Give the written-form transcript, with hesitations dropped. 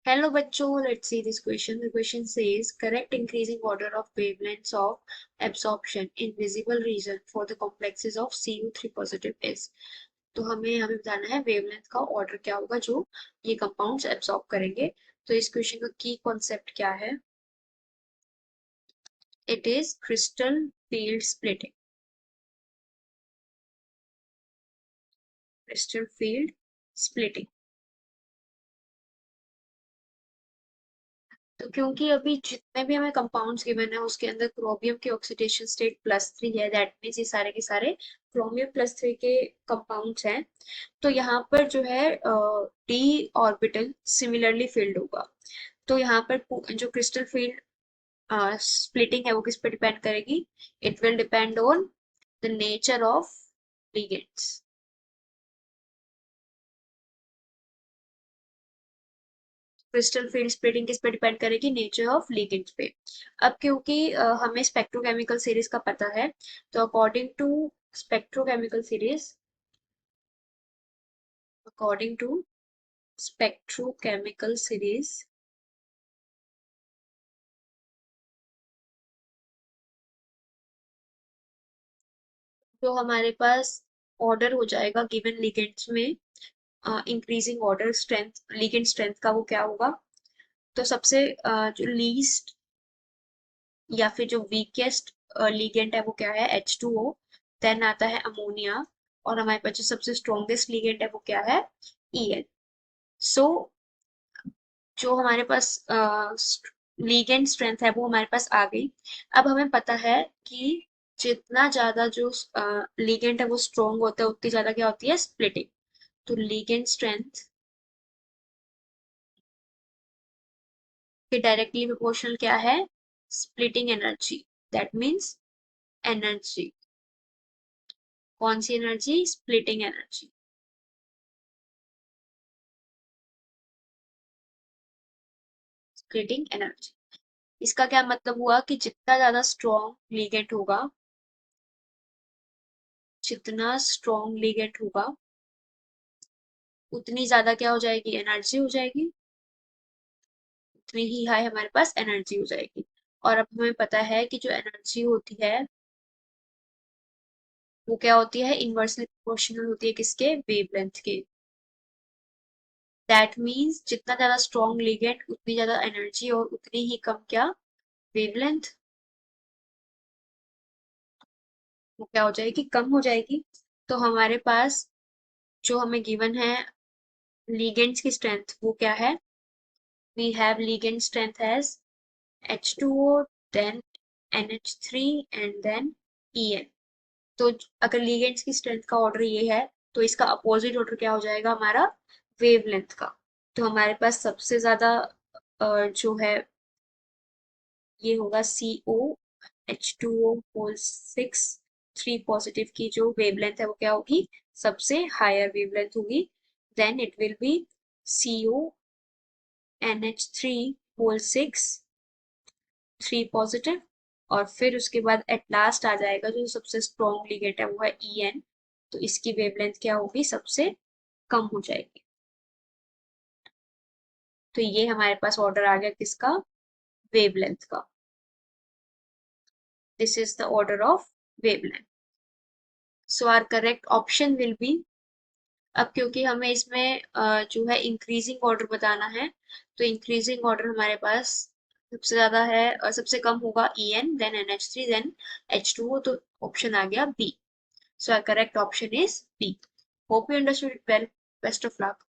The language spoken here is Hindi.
Hello बच्चों, let's see this question. The question says correct increasing order of wavelengths of absorption in visible region for the complexes of Cu3 positive is. तो हमें यहाँ पे बताना है वेवलेंथ का ऑर्डर क्या होगा जो ये कंपाउंड्स एब्सॉर्ब करेंगे. तो इस क्वेश्चन का की कॉन्सेप्ट क्या है? It is crystal field splitting. Crystal field splitting. तो क्योंकि अभी जितने भी हमें कंपाउंड्स गिवन है उसके अंदर क्रोमियम की ऑक्सीडेशन स्टेट +3 है, दैट मीन्स ये सारे के सारे क्रोमियम +3 के कंपाउंड्स हैं. तो यहाँ पर जो है डी ऑर्बिटल सिमिलरली फिल्ड होगा. तो यहाँ पर जो क्रिस्टल फील्ड स्प्लिटिंग है वो किस पे डिपेंड करेगी? It will depend on the nature of ligands. Crystal field splitting किस पे डिपेंड करेगी? नेचर ऑफ लिगेंड्स पे. अब क्योंकि हमें स्पेक्ट्रोकेमिकल सीरीज का पता है, तो spectrochemical series according to spectrochemical series जो हमारे पास ऑर्डर हो जाएगा गिवन लिगेंड्स में, increasing order strength ligand strength का वो क्या होगा? तो सबसे जो लीस्ट या फिर जो वीकेस्ट लिगेंड है वो क्या है? H2O. देन आता है अमोनिया. और हमारे पास जो सबसे स्ट्रॉन्गेस्ट लिगेंड है वो क्या है? En. सो जो हमारे पास लिगेंड स्ट्रेंथ है वो हमारे पास आ गई. अब हमें पता है कि जितना ज्यादा जो लिगेंड है वो स्ट्रॉन्ग होता है उतनी ज्यादा क्या होती है? स्प्लिटिंग. तो लिगेंड स्ट्रेंथ के डायरेक्टली प्रोपोर्शनल क्या है? Splitting energy. That means energy. कौन सी energy? Splitting energy. Splitting energy. इसका क्या मतलब हुआ कि जितना ज्यादा स्ट्रॉन्ग लिगेंड होगा, जितना स्ट्रॉन्ग लिगेंड होगा उतनी ज्यादा क्या हो जाएगी? एनर्जी हो जाएगी. उतनी ही हाई हमारे पास एनर्जी हो जाएगी. और अब हमें पता है कि जो एनर्जी होती है वो क्या होती है? इनवर्सली प्रोपोर्शनल होती है किसके? वेवलेंथ के. दैट मीन्स जितना ज्यादा स्ट्रॉन्ग लिगेंड उतनी ज्यादा एनर्जी और उतनी ही कम क्या? वेवलेंथ. वो क्या हो जाएगी? कम हो जाएगी. तो हमारे पास जो हमें गिवन है लिगेंड्स की स्ट्रेंथ वो क्या है? We have ligand strength as H2O, then NH3 and then En. तो अगर लिगेंड्स की स्ट्रेंथ का ऑर्डर ये है तो इसका अपोजिट ऑर्डर क्या हो जाएगा हमारा? वेवलेंथ का. तो हमारे पास सबसे ज्यादा जो है ये होगा COH2O6 3 पॉजिटिव की जो वेवलेंथ है वो क्या होगी? सबसे हायर वेवलेंथ होगी. Then it will be CONH3 3 positive. और फिर उसके बाद एट लास्ट आ जाएगा जो सबसे स्ट्रॉन्ग लिगेंड है वो है En. तो इसकी वेवलेंथ क्या होगी? सबसे कम हो जाएगी. तो ये हमारे पास ऑर्डर आ गया किसका? वेवलेंथ का. This is the order of wavelength. So our correct option will be. अब क्योंकि हमें इसमें जो है इंक्रीजिंग ऑर्डर बताना है, तो इंक्रीजिंग ऑर्डर हमारे पास सबसे ज्यादा है और सबसे कम होगा En, then NH3, then H2O. तो ऑप्शन आ गया B. So our correct option is B. Hope you understood it well. Best of luck.